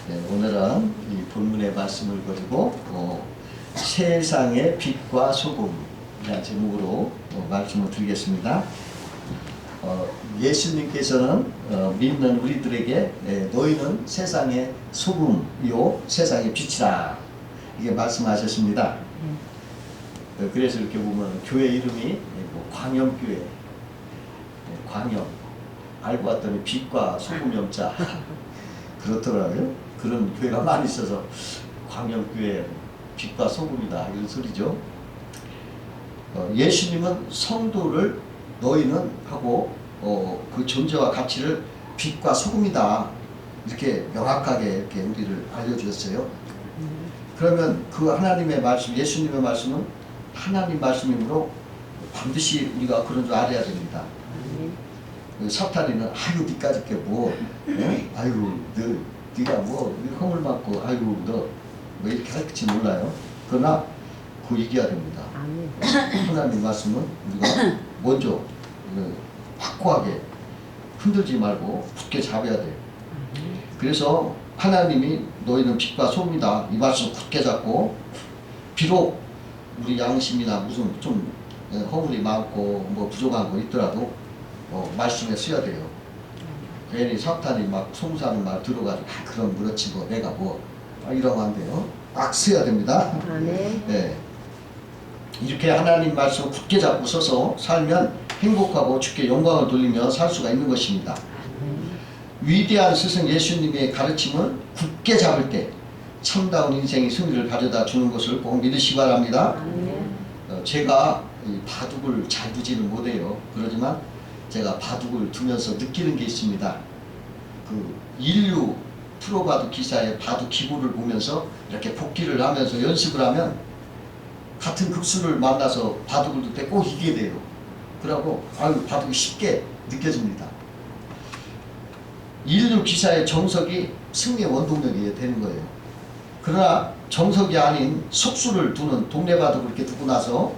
네, 오늘은 이 본문의 말씀을 가지고 세상의 빛과 소금이라는 제목으로 말씀을 드리겠습니다. 예수님께서는 믿는 우리들에게 너희는 세상의 소금이요 세상의 빛이라 이게 말씀하셨습니다. 그래서 이렇게 보면 교회 이름이 광염교회, 광염, 알고 봤더니 빛과 소금 염자 그렇더라고요. 그런 교회가 많이 있어서 광염교회 빛과 소금이다 이런 소리죠. 예수님은 성도를 너희는 하고 그 존재와 가치를 빛과 소금이다 이렇게 명확하게 이렇게 우리를 알려주셨어요. 그러면 그 하나님의 말씀, 예수님의 말씀은 하나님 말씀이므로 반드시 우리가 그런 줄 알아야 됩니다. 사탄이는 아이고 니까짓 게 뭐, 아이고 네가 뭐 허물 맞고 아이고 너 뭐 이렇게 할지 몰라요. 그러나 그 얘기해야 됩니다. 하나님 말씀은 우리가 먼저 확고하게 흔들지 말고 굳게 잡아야 돼요. 그래서 하나님이 너희는 빛과 소금이다 이 말씀 굳게 잡고, 비록 우리 양심이나 무슨 좀 허물이 많고 뭐 부족한 거 있더라도 말씀에 써야 돼요. 괜히 사탄이 막 송사하는 말 들어가지고 그럼 그렇지 뭐 내가 뭐 이러면 안 돼요. 딱 써야 됩니다. 네. 이렇게 하나님 말씀 굳게 잡고 서서 살면 행복하고 주께 영광을 돌리며 살 수가 있는 것입니다. 위대한 스승 예수님의 가르침을 굳게 잡을 때 참다운 인생의 승리를 가져다 주는 것을 꼭 믿으시기 바랍니다. 제가 바둑을 잘 두지는 못해요. 그러지만 제가 바둑을 두면서 느끼는 게 있습니다. 그 인류 프로바둑 기사의 바둑 기구를 보면서 이렇게 복기를 하면서 연습을 하면 같은 급수를 만나서 바둑을 둘 때 꼭 이기게 돼요. 그러고 바둑이 쉽게 느껴집니다. 인류 기사의 정석이 승리의 원동력이 되는 거예요. 그러나 정석이 아닌 속수를 두는 동네 바둑을 이렇게 두고 나서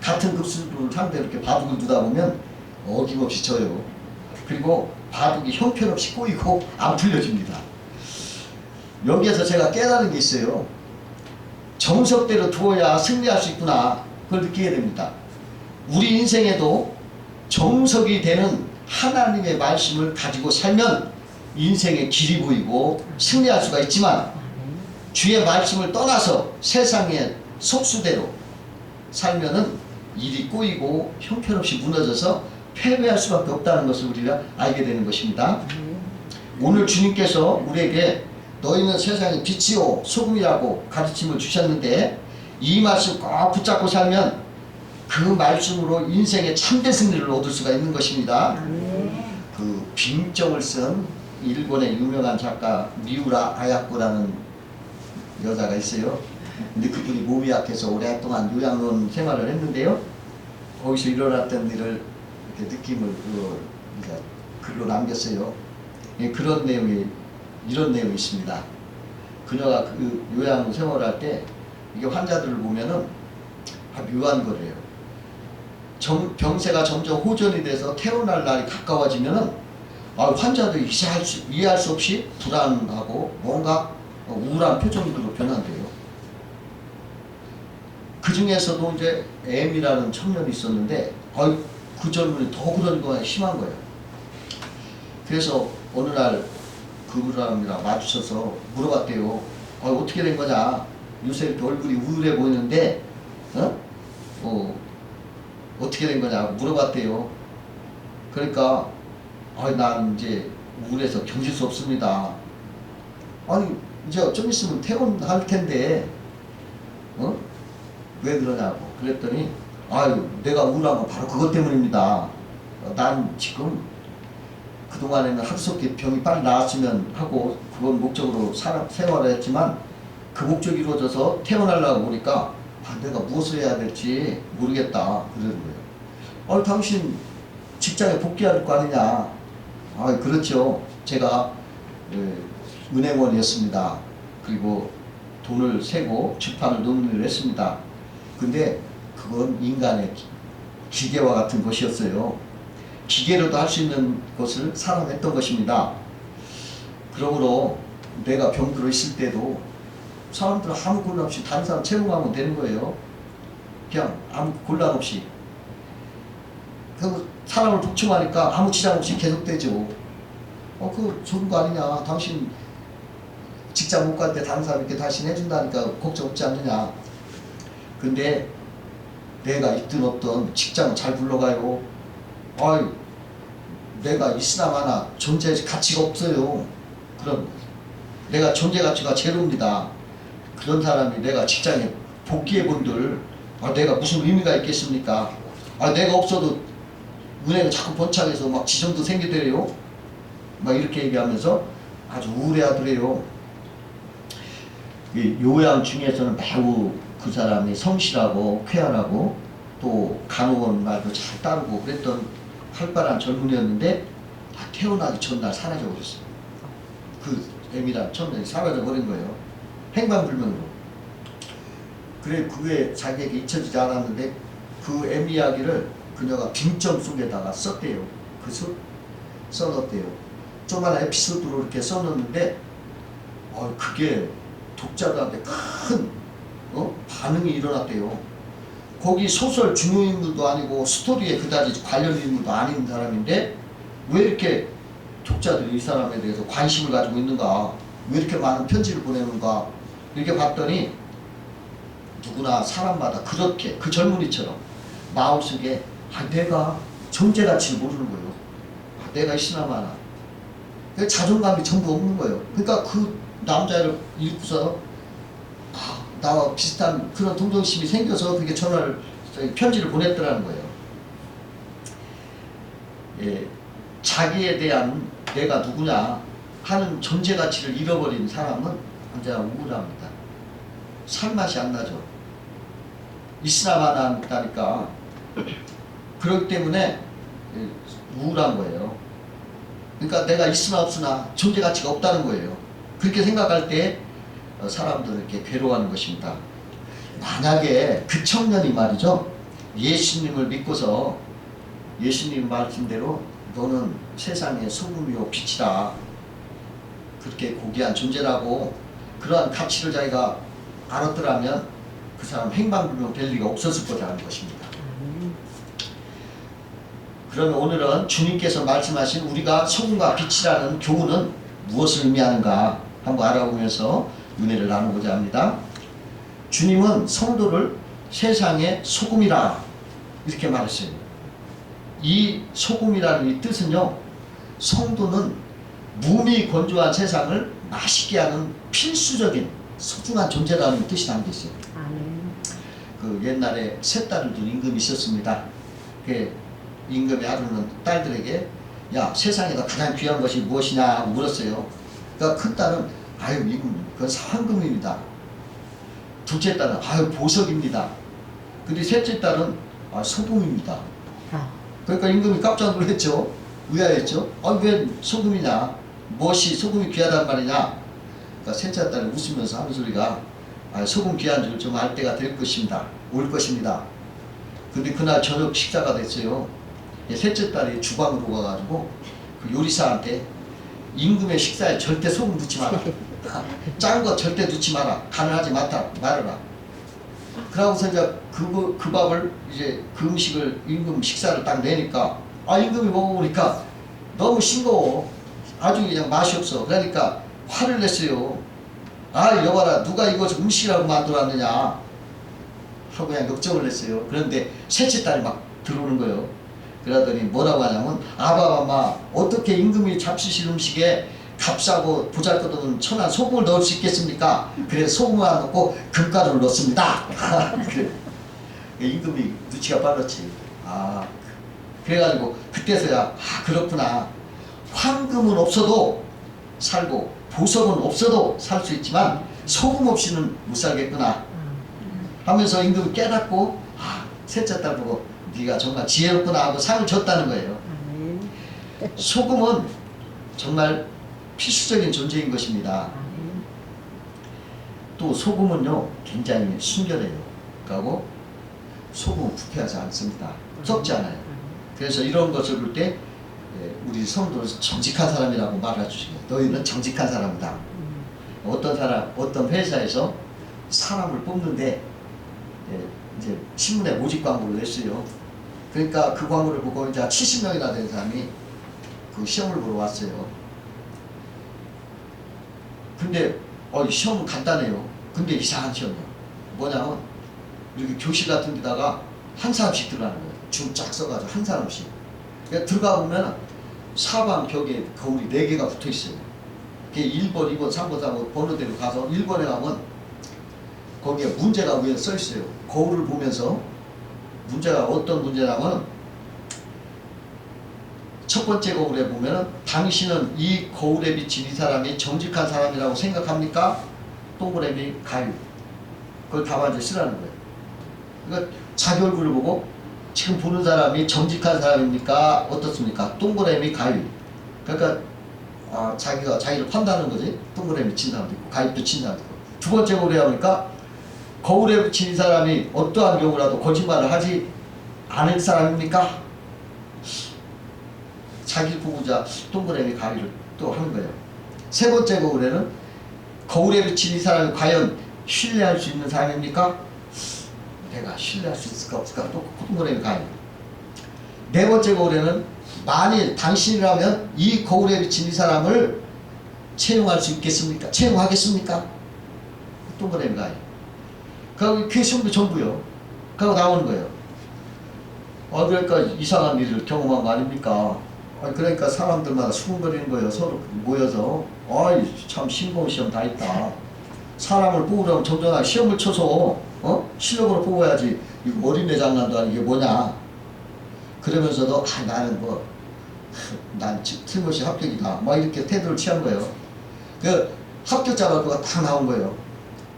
같은 급수를 상대로 이렇게 바둑을 두다 보면 어김없이 져요. 그리고 바둑이 형편없이 꼬이고 안 풀려집니다. 여기에서 제가 깨달은 게 있어요. 정석대로 두어야 승리할 수 있구나. 그걸 느끼게 됩니다. 우리 인생에도 정석이 되는 하나님의 말씀을 가지고 살면 인생의 길이 보이고 승리할 수가 있지만, 주의 말씀을 떠나서 세상의 속수대로 살면은 일이 꼬이고 형편없이 무너져서 패배할 수밖에 없다는 것을 우리가 알게 되는 것입니다. 오늘 주님께서 우리에게 너희는 세상의 빛이요 소금이라고 가르침을 주셨는데, 이 말씀 꼭 붙잡고 살면 그 말씀으로 인생의 참된 승리를 얻을 수가 있는 것입니다. 그 빙정을 쓴 일본의 유명한 작가 미우라 아야코라는 여자가 있어요. 근데 그분이 몸이 약해서 오랫동안 요양원 생활을 했는데요. 거기서 일어났던 일을 이렇게 느낌을 글로 남겼어요. 그런 내용이 이런 내용이 있습니다. 그녀가 그 요양 생활할 때 이게 환자들을 보면은 묘한 거래요. 병세가 점점 호전이 돼서 퇴원할 날이 가까워지면은 환자들이 이해할 수 없이 불안하고 뭔가 우울한 표정으로 변한대요. 그 중에서도 이제 M이라는 청년이 있었는데 그 젊은이 더 그런 거가 심한 거예요. 그래서 어느 날 그 사람이랑 마주쳐서 물어봤대요. 어떻게 된 거냐? 요새 이렇게 얼굴이 우울해 보이는데 어떻게 된 거냐 물어봤대요. 그러니까 난 이제 우울해서 견딜 수 없습니다. 이제 좀 있으면 퇴원할 텐데 왜 그러냐고 그랬더니 내가 우울한 건 바로 그것 때문입니다. 난 지금 그동안에는 하루속히 병이 빨리 나았으면 하고 그건 목적으로 생활을 했지만, 그 목적이 이루어져서 퇴원하려고 보니까 내가 무엇을 해야 될지 모르겠다 그러는 거예요. 당신 직장에 복귀할 거 아니냐? 그렇죠. 제가 은행원이었습니다. 그리고 돈을 세고 주판을 놓는 일을 했습니다. 근데 그건 인간의 기계와 같은 것이었어요. 기계로도 할 수 있는 것을 사람 했던 것입니다. 그러므로 내가 병들어 있을 때도 사람들 아무 곤란 없이 다른 사람 채용하면 되는 거예요. 그냥 아무 곤란 없이. 그 사람을 복충하니까 아무 지장 없이 계속되죠. 그거 좋은 거 아니냐. 당신 직장 못 갈 때 다른 사람 이렇게 다시 해준다니까 걱정 없지 않느냐. 근데 내가 있든 없든 직장 잘 굴러가요. 아유, 내가 있으나 마나 존재 가치가 없어요. 그럼 내가 존재 가치가 제로입니다. 그런 사람이 내가 직장에 복귀해 본들 내가 무슨 의미가 있겠습니까? 내가 없어도 은행은 자꾸 번창해서 막 지정도 생기더래요. 막 이렇게 얘기하면서 아주 우울해하더래요. 요양 중에서는 매우 그 사람이 성실하고 쾌활하고 또 간호원 말도 잘 따르고 그랬던 활발한 젊은이였는데 태어나기 전날 사라져 버렸어요. 그 애미랑 첫날이 사라져 버린 거예요. 행방불명으로. 그래 그게 자기에게 잊혀지지 않았는데 그 애미 이야기를 그녀가 빙점 속에다가 썼대요. 써놨대요. 조그마한 에피소드로 이렇게 써놓는데 그게 독자들한테 큰 반응이 일어났대요. 거기 소설 중요인물도 아니고 스토리에 그다지 관련 인물도 아닌 사람인데 왜 이렇게 독자들이 이 사람에 대해서 관심을 가지고 있는가, 왜 이렇게 많은 편지를 보내는가 이렇게 봤더니 누구나 사람마다 그렇게 그 젊은이처럼 마음속에 내가 존재 가치를 모르는 거예요. 내가 있으나 마나 자존감이 전부 없는 거예요. 그러니까 그 남자를 읽고서 나와 비슷한 그런 동정심이 생겨서 그렇게 편지를 보냈더라는 거예요. 자기에 대한 내가 누구냐 하는 존재 가치를 잃어버린 사람은 언제나 우울합니다. 살맛이 안 나죠. 있으나 마나 한다니까. 그렇기 때문에 우울한 거예요. 그러니까 내가 있으나 없으나 존재 가치가 없다는 거예요. 그렇게 생각할 때 사람들은 이렇게 괴로워하는 것입니다. 만약에 그 청년이 말이죠, 예수님을 믿고서 예수님 말씀대로 너는 세상의 소금이요 빛이다, 그렇게 고귀한 존재라고 그러한 가치를 자기가 알았더라면 그 사람 행방불명 될 리가 없었을 거라는 것입니다. 그러면 오늘은 주님께서 말씀하신 우리가 소금과 빛이라는 교훈은 무엇을 의미하는가 한번 알아보면서 은혜를 나누고자 합니다. 주님은 성도를 세상의 소금이라 이렇게 말했어요. 이 소금이라는 이 뜻은요, 성도는 몸이 건조한 세상을 맛있게 하는 필수적인 소중한 존재라는 뜻이 담겨 있어요. 그 옛날에 세 딸을 둔 임금이 있었습니다. 그 임금이 하루는 딸들에게 야, 세상에서 가장 귀한 것이 무엇이냐 물었어요. 그러니까 큰 딸은 아유 임금 그건 상금입니다. 둘째 딸은 아유 보석입니다. 근데 셋째 딸은 소금입니다. 그러니까 임금이 깜짝 놀랐죠. 의아했죠. 왜 소금이냐, 무엇이 소금이 귀하단 말이냐. 그러니까 셋째 딸이 웃으면서 하는 소리가 소금 귀한 줄 좀 알 때가 될 것입니다. 올 것입니다. 근데 그날 저녁 식사가 됐어요. 셋째 딸이 주방으로 가가지고 그 요리사한테 임금의 식사에 절대 소금 넣지 마라. 짠 거 절대 넣지 마라. 간을 하지 말아라. 그러고서 이제 그 밥을 이제 그 음식을 임금 식사를 딱 내니까 임금이 먹어보니까 너무 싱거워. 아주 그냥 맛이 없어. 그러니까 화를 냈어요. 여봐라, 누가 이것을 음식이라고 만들었느냐 하고 그냥 역정을 냈어요. 그런데 셋째 딸이 막 들어오는 거예요. 그러더니 뭐라고 하냐면 아바마마 어떻게 임금이 잡수실 음식에 값싸고 보잘것없는 천한 소금을 넣을 수 있겠습니까? 그래서 소금을 안 넣고 금가루를 넣습니다. 그래. 임금이 눈치가 빨랐지. 그래가지고 그때서야 그렇구나. 황금은 없어도 살고 보석은 없어도 살 수 있지만 소금 없이는 못 살겠구나 하면서 임금이 깨닫고 셋째 딸 보고 네가 정말 지혜롭구나 하고 상을 줬다는 거예요. 소금은 정말 필수적인 존재인 것입니다. 또 소금은요 굉장히 순결해요. 그리고 소금은 부패하지 않습니다. 썩지 않아요. 그래서 이런 것을 볼 때 우리 성도는 정직한 사람이라고 말해주시고 너희는 정직한 사람이다. 어떤 사람, 어떤 회사에서 사람을 뽑는데 이제 신문에 모집 광고를 냈어요. 그러니까 그 광고를 보고 이제 70명이나 된 사람이 그 시험을 보러 왔어요. 근데 시험은 간단해요. 근데 이상한 시험이야. 뭐냐면 이렇게 교실 같은 데다가 한 사람씩 들어가는 거예요. 줄 쫙 써가지고 한 사람씩. 그러니까 들어가 보면 사방 벽에 거울이 4개가 붙어 있어요. 그게 1번, 2번, 3번, 4번 번호대로 가서 1번에 가면 거기에 문제가 위에 써 있어요. 거울을 보면서 문제가 어떤 문제냐면 첫 번째 거울에 보면은 당신은 이 거울에 비친 이 사람이 정직한 사람이라고 생각합니까? 동그라미 가위. 그걸 답안지에 쓰라는 거예요. 그러니까 자기 얼굴을 보고 지금 보는 사람이 정직한 사람입니까? 어떻습니까? 동그라미 가위. 그러니까 자기가 자기를 판단하는 거지. 동그라미 친 사람도 있고 가위도 친 사람도 있고. 두 번째 거울에 보니까 거울에 비친 사람이 어떠한 경우라도 거짓말을 하지 않을 사람입니까? 자기를 보고자 동그라미 가위를 또 하는 거예요. 세 번째 거울에는 거울에 비친 이 사람이 과연 신뢰할 수 있는 사람입니까? 내가 신뢰할 수 있을까 없을까 또 동그라미 가위. 네 번째 거울에는 만일 당신이라면 이 거울에 비친 이 사람을 채용할 수 있겠습니까? 채용하겠습니까? 동그라미 가위. 그게 시험도 전부요. 그러고 나오는 거예요. 그러니까 이상한 일을 경험한 거 아닙니까? 그러니까 사람들마다 수군거리는 거예요. 서로 모여서 참 싱거운 시험 다 있다. 사람을 뽑으려면 정정하게 시험을 쳐서 실력으로 뽑아야지. 이거 어린애 장난도 아니고 이게 뭐냐. 그러면서도 나는 난 틀림없이 합격이다. 막 이렇게 태도를 취한 거예요. 그 합격자 발표가 다 나온 거예요.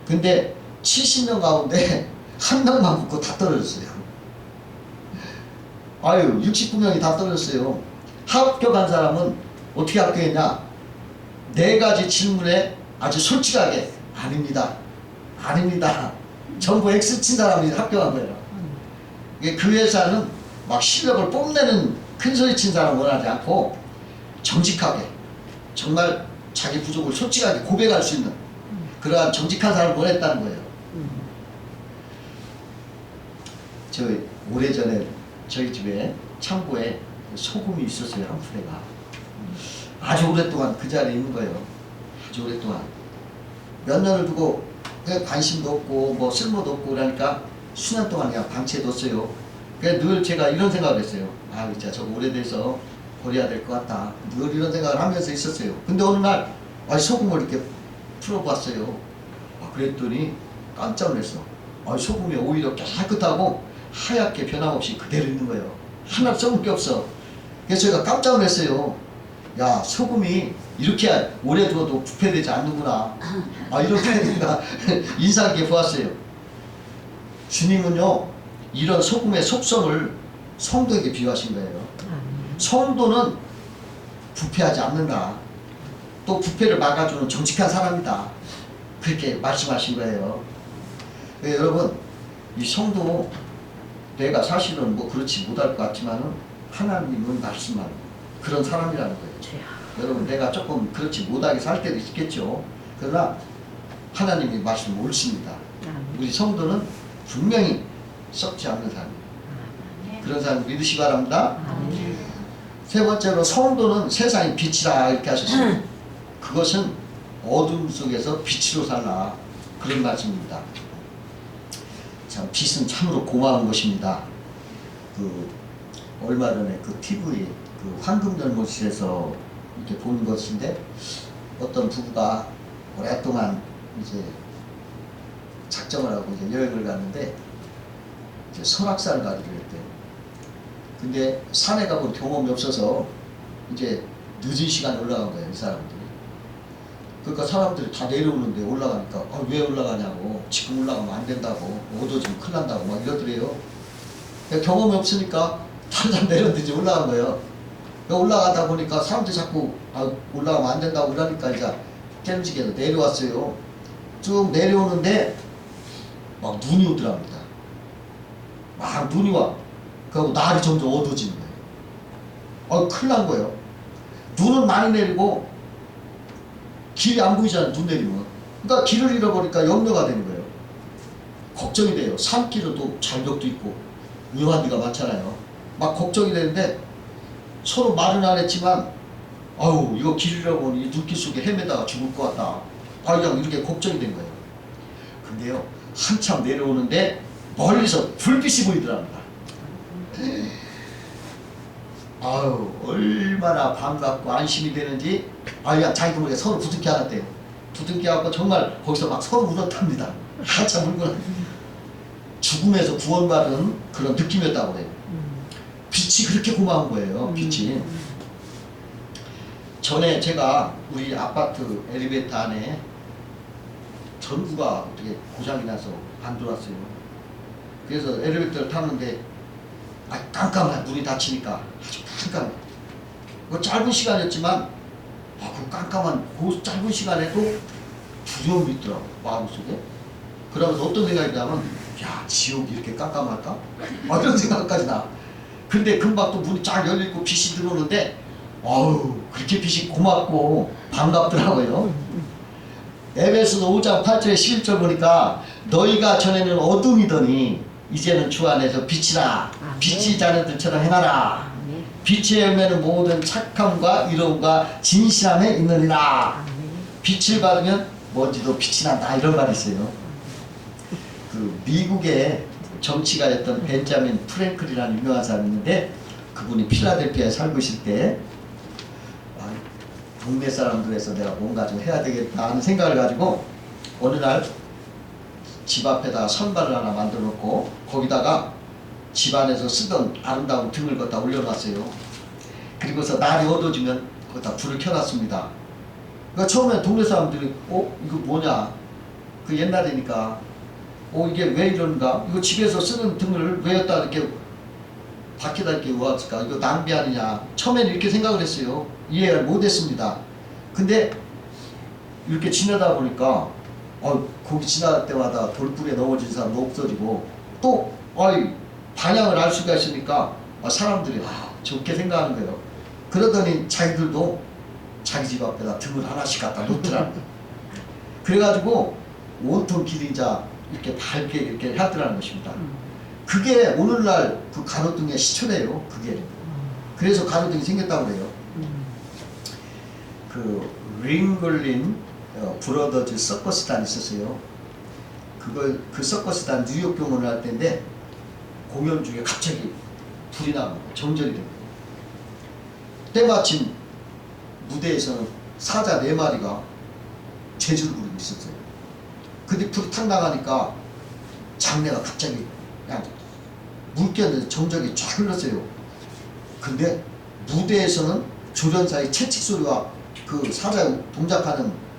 근데 70명 가운데 한 명만 붙고 다 떨어졌어요. 69명이 다 떨어졌어요. 합격한 사람은 어떻게 합격했냐? 4가지 질문에 아주 솔직하게 아닙니다. 아닙니다. 전부 X 친 사람이 합격한 거예요. 그 회사는 막 실력을 뽐내는 큰 소리 친 사람 원하지 않고 정직하게 정말 자기 부족을 솔직하게 고백할 수 있는 그러한 정직한 사람을 원했다는 거예요. 오래전에 저희 집에 창고에 소금이 있었어요. 한 푸대가. 아주 오랫동안 그 자리에 있는 거예요. 아주 오랫동안. 몇 년을 두고 관심도 없고 뭐 쓸모도 없고 그러니까 수년 동안 그냥 방치해뒀어요. 그래서 늘 제가 이런 생각을 했어요. 진짜 저거 오래돼서 버려야 될 것 같다. 늘 이런 생각을 하면서 있었어요. 근데 어느 날 소금을 이렇게 풀어봤어요. 그랬더니 깜짝 놀랐어. 소금이 오히려 깨끗하고 하얗게 변함없이 그대로 있는 거예요. 하나 썩은 게 없어. 그래서 제가 깜짝 놀랐어요. 야, 소금이 이렇게 오래 두어도 부패되지 않는구나. 이렇게 내가 인상 깊게 보았어요. 주님은요, 이런 소금의 속성을 성도에게 비유하신 거예요. 성도는 부패하지 않는다. 또 부패를 막아주는 정직한 사람이다. 그렇게 말씀하신 거예요. 여러분, 이 성도 내가 사실은 그렇지 못할 것 같지만은 하나님은 말씀하는 그런 사람이라는 거예요. 여러분, 내가 조금 그렇지 못하게 살 때도 있겠죠. 그러나 하나님이 말씀 옳습니다. 우리 성도는 분명히 썩지 않는 사람이에요. 그런 사람 믿으시기 바랍니다. 세 번째로 성도는 세상의 빛이라 이렇게 하셨어요. 그것은 어둠 속에서 빛으로 살라. 그런 말씀입니다. 참 빛은 참으로 고마운 것입니다. 얼마 전에 TV 황금열못실에서 이렇게 본 것인데 어떤 부부가 오랫동안 이제 작정을 하고 이제 여행을 갔는데 이제 설악산을 가기로 했대요. 근데 산에 가본 경험이 없어서 이제 늦은 시간에 올라간 거예요, 이 사람들이. 그러니까 사람들이 다 내려오는데 올라가니까 왜 올라가냐고, 지금 올라가면 안 된다고, 얻어지면 큰일 난다고 막 이러더래요. 경험이 없으니까 다른 사람 내렸는데 이제 올라간 거예요. 올라가다 보니까 사람들이 자꾸 올라가면 안 된다고 그러니까 이제 깨름지게서 내려왔어요. 쭉 내려오는데 막 눈이 오더랍니다. 막 눈이 와. 그리고 날이 점점 어두워지는 거예요. 큰일 난 거예요. 눈은 많이 내리고 길이 안 보이잖아요. 눈 내리면. 그러니까 길을 잃어버리니까 염려가 되는 거예요. 걱정이 돼요. 산길에도 절벽도 있고 위험한 데가 많잖아요. 막 걱정이 되는데 서로 말은 안 했지만 아우 이거 길 잃어버리니 눈길 속에 헤매다가 죽을 것 같다. 아 그냥 이렇게 걱정이 된 거예요. 근데요 한참 내려오는데 멀리서 불빛이 보이더랍니다. 아유 얼마나 반갑고 안심이 되는지 그냥 자기도 모르게 서로 부둥켜 안았대요. 부둥켜 안고 정말 거기서 막 서로 울었답니다. 한참 울고 죽음에서 구원받은 그런 느낌이었다고 해요. 빛이 그렇게 고마운 거예요. 빛이. 전에 제가 우리 아파트 엘리베이터 안에 전구가 어떻게 고장이 나서 안 들어왔어요. 그래서 엘리베이터를 탔는데 깜깜한 눈이 닫히니까 아주 깜깜해. 그 짧은 시간이었지만 그 깜깜한 그 짧은 시간에도 두려움이 있더라고 마음속에. 그러면서 어떤 생각이 나면 야 지옥이 이렇게 깜깜할까? 이런 생각까지 나. 근데 금방 또 문이 쫙 열리고 빛이 들어오는데 어우 그렇게 빛이 고맙고 반갑더라고요. 에베소서 5장 8절에 11절 보니까 너희가 전에는 어둠이더니 이제는 주 안에서 빛이라. 빛이 자녀들처럼 행하라. 빛의 열매는 모든 착함과 이로움과 진실함에 있느니라. 빛을 받으면 먼지도 빛이 난다. 이런 말이 있어요. 그 미국의 정치가였던 벤자민 프랭클이라는 유명한 사람이 있는데 그분이 필라델피아에 살고 있을 때 동네 사람들에서 내가 뭔가 좀 해야 되겠다 하는 생각을 가지고 어느 날 집 앞에다가 선반을 하나 만들어 놓고 거기다가 집안에서 쓰던 아름다운 등을 갖다 올려놨어요. 그리고서 날이 어두워지면 거기다 불을 켜놨습니다. 그러니까 처음에 동네 사람들이 이거 뭐냐 그 옛날이니까 이게 왜 이런가 이거 집에서 쓰는 등을 왜 여기다 이렇게 밖에다 이렇게 놓았을까 이거 낭비 아니냐 처음에는 이렇게 생각을 했어요. 이해를 못했습니다. 근데 이렇게 지나다 보니까 거기 지나갈 때마다 돌불에 넘어진 사람도 없어지고 또 방향을 알 수가 있으니까 사람들이 좋게 생각하는 거예요. 그러더니 자기들도 자기 집 앞에다 등을 하나씩 갖다 놓더라고요. 그래가지고 온통 길이 이렇게 밝게 이렇게 하더라는 것입니다. 그게 오늘날 그 가로등의 시초래요. 그게. 그래서 가로등이 생겼다고 그래요. 그 링글린 브로더즈 서커스단이 있었어요. 그 서커스단 뉴욕 공연을 할 때인데 공연 중에 갑자기 불이 나는 거예요. 정전이 된 거예요. 때마침 무대에서는 사자 4마리가 재즈를 부르고 있었어요. 근데 불이 탁 나가니까 장내가 갑자기 그냥 물결에서 정적이 쫙 흘렀어요. 근데 무대에서는 조련사의 채찍 소리와 그 사자 동작하는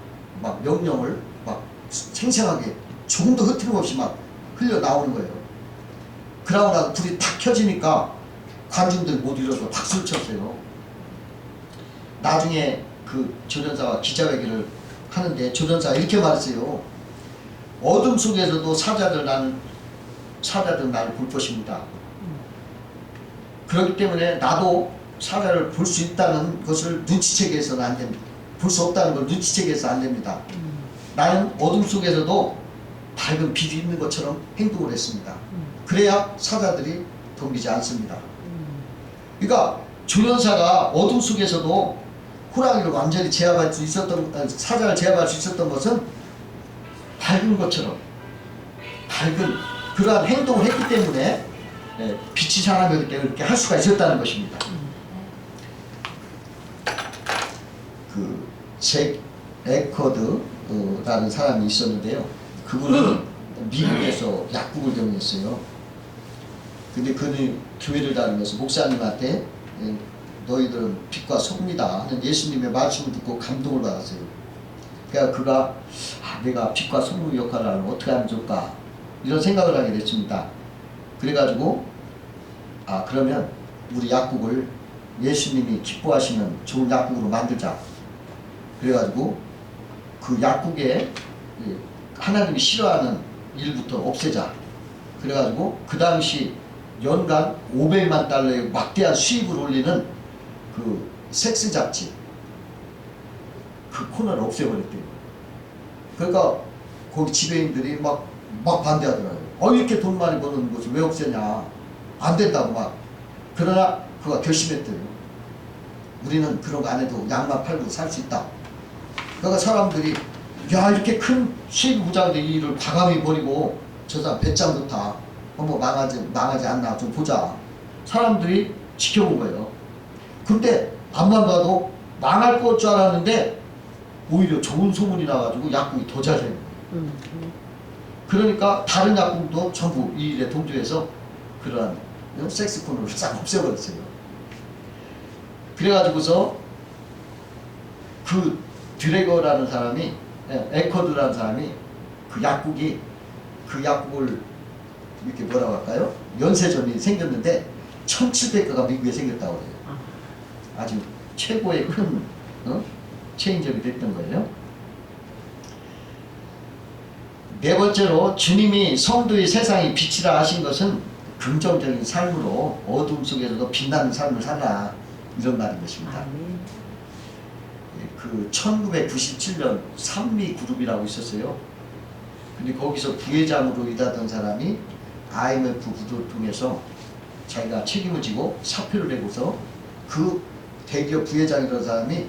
막 명령을 막 생생하게 조금도 흐트림없이 막 흘려 나오는 거예요. 그러고 나서 불이 탁 켜지니까 관중들 못 일어서 박수를 쳤어요. 나중에 그 조련사가 기자회견을 하는데 조련사가 이렇게 말했어요. 어둠 속에서도 사자들 나를 볼 것입니다. 그렇기 때문에 나도 사자를 볼 수 있다는 것을 눈치채게 해서는 안 됩니다. 볼 수 없다는 걸 눈치채게 해서 안 됩니다. 나는 어둠 속에서도 밝은 빛이 있는 것처럼 행동을 했습니다. 그래야 사자들이 덤비지 않습니다. 그러니까 조련사가 어둠 속에서도 호랑이를 완전히 제압할 수 있었던, 사자를 제압할 수 있었던 것은 밝은 것처럼 밝은 그러한 행동을 했기 때문에 빛이 사람이기 때문에 그렇게 할 수가 있었다는 것입니다. 그 잭 에커드라는 사람이 있었는데요. 그분은 미국에서 약국을 경영했어요. 근데 그는 교회를 다니면서 목사님한테 너희들은 빛과 소금이다 하는 예수님의 말씀을 듣고 감동을 받았어요. 그러니까 그가 내가 빛과 소금의 역할을 하면 어떻게 하면 좋을까 이런 생각을 하게 됐습니다. 그래가지고 그러면 우리 약국을 예수님이 기뻐하시는 좋은 약국으로 만들자. 그래가지고 그 약국에 하나님이 싫어하는 일부터 없애자. 그래가지고 그 당시 연간 500만 달러의 막대한 수입을 올리는 그 섹스 잡지 그 코너를 없애버렸대요. 그러니까 거기 지배인들이 막 반대하더라고요. 이렇게 돈 많이 버는 것을 왜 없애냐. 안 된다고 막. 그러나 그가 결심했대요. 우리는 그런 거 안 해도 양만 팔고 살 수 있다. 그러니까 사람들이 야 이렇게 큰 세부부장의 일을 과감히 버리고 저 사람 배짱 좋다. 한번 망하지 않나 좀 보자. 사람들이 지켜본 거예요. 근데 앞만 봐도 망할 것 줄 알았는데 오히려 좋은 소문이 나가지고 약국이 더 잘 되는 거예요. 그러니까 다른 약국도 전부 이 일에 동조해서 그러한 섹스 코너를 싹 없애버렸어요. 그래가지고서 그 드래거라는 사람이 에커드라는 사람이 그 약국을 이렇게 뭐라고 할까요? 면세점이 생겼는데 1700가가 미국에 생겼다고 해요. 아주 최고의 큰 체인점이 됐던 거예요. 네 번째로 주님이 성도의 세상이 빛이라 하신 것은 긍정적인 삶으로 어둠 속에서도 빛나는 삶을 살라 이런 말인 것입니다. 그 1997년 산미그룹이라고 있었어요. 근데 거기서 부회장으로 일하던 사람이 IMF 구조를 통해서 자기가 책임을 지고 사표를 내고서 그 대기업 부회장이라는 사람이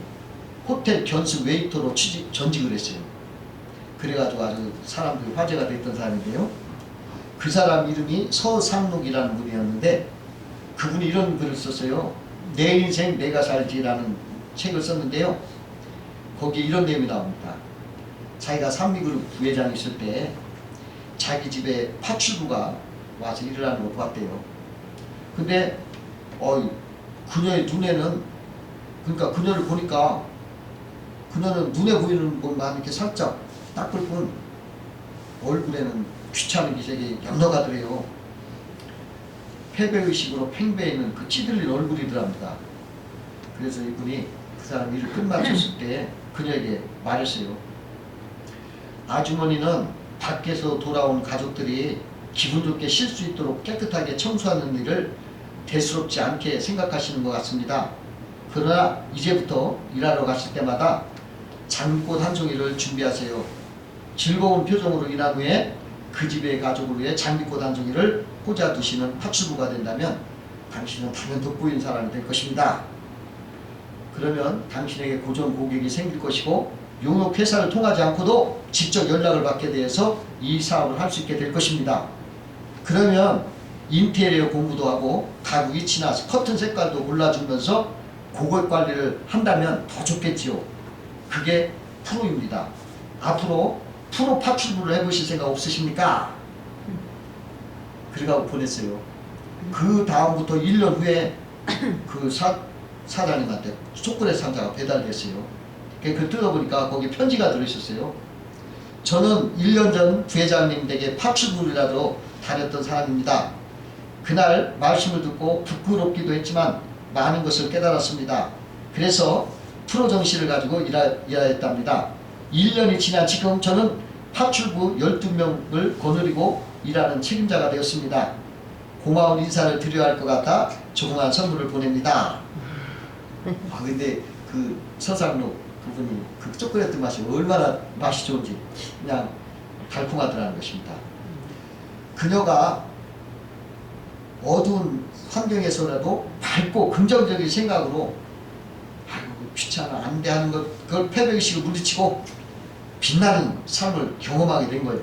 호텔 견수 웨이터로 전직을 했어요. 그래가지고 아주 사람들이 화제가 됐던 사람인데요. 그 사람 이름이 서상록이라는 분이었는데 그분이 이런 글을 썼어요. 내 인생 내가 살지라는 책을 썼는데요. 거기에 이런 내용이 나옵니다. 자기가 산미그룹 부회장이 있을 때 자기 집에 파출부가 와서 일을 하는 걸 봤대요. 근데 그녀의 눈에는 그러니까 그녀를 보니까 그녀는 눈에 보이는 것만 이렇게 살짝 닦을 뿐 얼굴에는 귀찮은 기색이 넉넉하더래요. 패배의식으로 팽배해 있는 그 찌들린 얼굴이더랍니다. 그래서 이분이 그 사람 일을 끝마쳤을 때 그녀에게 말했어요. 아주머니는 밖에서 돌아온 가족들이 기분 좋게 쉴 수 있도록 깨끗하게 청소하는 일을 대수롭지 않게 생각하시는 것 같습니다. 그러나 이제부터 일하러 가실 때마다 장미꽃 한 송이를 준비하세요. 즐거운 표정으로 일한 후에 그 집의 가족을 위해 장미꽃 한 송이를 꽂아두시는 파출부가 된다면 당신은 당연 돋보이는 사람이 될 것입니다. 그러면 당신에게 고정 고객이 생길 것이고 용역 회사를 통하지 않고도 직접 연락을 받게 돼서 이 사업을 할 수 있게 될 것입니다. 그러면 인테리어 공부도 하고 가구 위치나 커튼 색깔도 골라주면서 고객 관리를 한다면 더 좋겠지요. 그게 프로입니다. 앞으로 프로 파출부를 해보실 생각 없으십니까? 그래가지고 보냈어요. 그 다음부터 1년 후에 그 사장님한테 초콜릿 상자가 배달됐어요. 그 뜯어보니까 거기 편지가 들어있었어요. 저는 1년 전 부회장님 댁에 파출부라도 다녔던 사람입니다. 그날 말씀을 듣고 부끄럽기도 했지만 많은 것을 깨달았습니다. 그래서 프로 정신을 가지고 일하였답니다. 1년이 지난 지금 저는 파출부 12명을 거느리고 일하는 책임자가 되었습니다. 고마운 인사를 드려야 할 것 같아 조그만 선물을 보냅니다. 근데 그 서상록 그분이 그 초콜릿 맛이 얼마나 맛이 좋은지 그냥 달콤하더라는 것입니다. 그녀가 어두운 환경에서라도 밝고 긍정적인 생각으로 귀찮아 안 돼 하는 것 그걸 패배의식을 물리치고 빛나는 삶을 경험하게 된 거예요.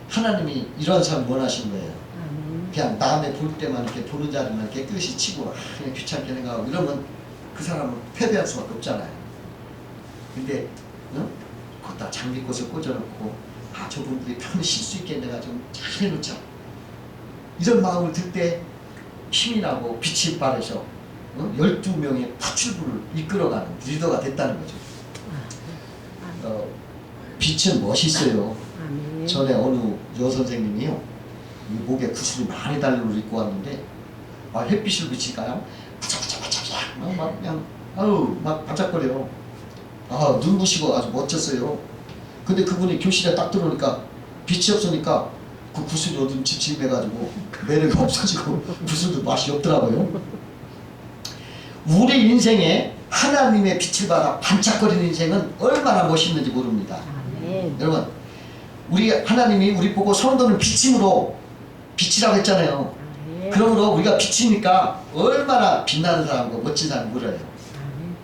하나님이 이런 삶을 원하시는 거예요. 그냥 남의 볼 때만 이렇게 보는 자리만 깨끗이 치고 그냥 귀찮게 생각하고 이러면 그 사람은 패배할 수밖에 없잖아요. 근데 거기다 장미꽃을 꽂아놓고 저분들이 편히 쉴 수 있게 내가 좀 잘 해놓자 이런 마음을 들 때 힘이 나고 빛이 발해서 12명의 파출부를 이끌어가는 리더가 됐다는 거죠. 빛은 멋있어요. 전에 어느 여선생님이요 목에 구슬이 많이 달린 옷을 입고 왔는데 햇빛을 비치니까 바짝바짝바짝 막 그냥 막 반짝거려요. 눈부시고 아주 멋졌어요. 근데 그분이 교실에 딱 들어오니까 빛이 없으니까 그 구슬이 어딘 찝찝해가지고 매력이 없어지고 구슬도 맛이 없더라고요. 우리 인생에 하나님의 빛을 받아 반짝거리는 인생은 얼마나 멋있는지 모릅니다. 아멘. 여러분, 우리 하나님이 우리 보고 성도는 비침으로 빛이라고 했잖아요. 아멘. 그러므로 우리가 빛이니까 얼마나 빛나는 사람과 멋진 사람이 물어요. 아멘.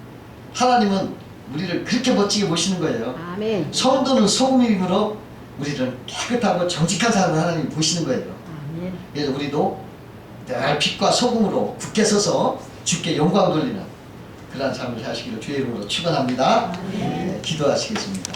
하나님은 우리를 그렇게 멋지게 보시는 거예요. 아멘. 성도는 소금이므로 우리를 깨끗하고 정직한 사람을 하나님이 보시는 거예요. 아멘. 그래서 우리도 늘 빛과 소금으로 굳게 서서 주께 영광 돌리는 그러한 삶을 사시기를 주의 이름으로 축원합니다. 네, 기도하시겠습니다.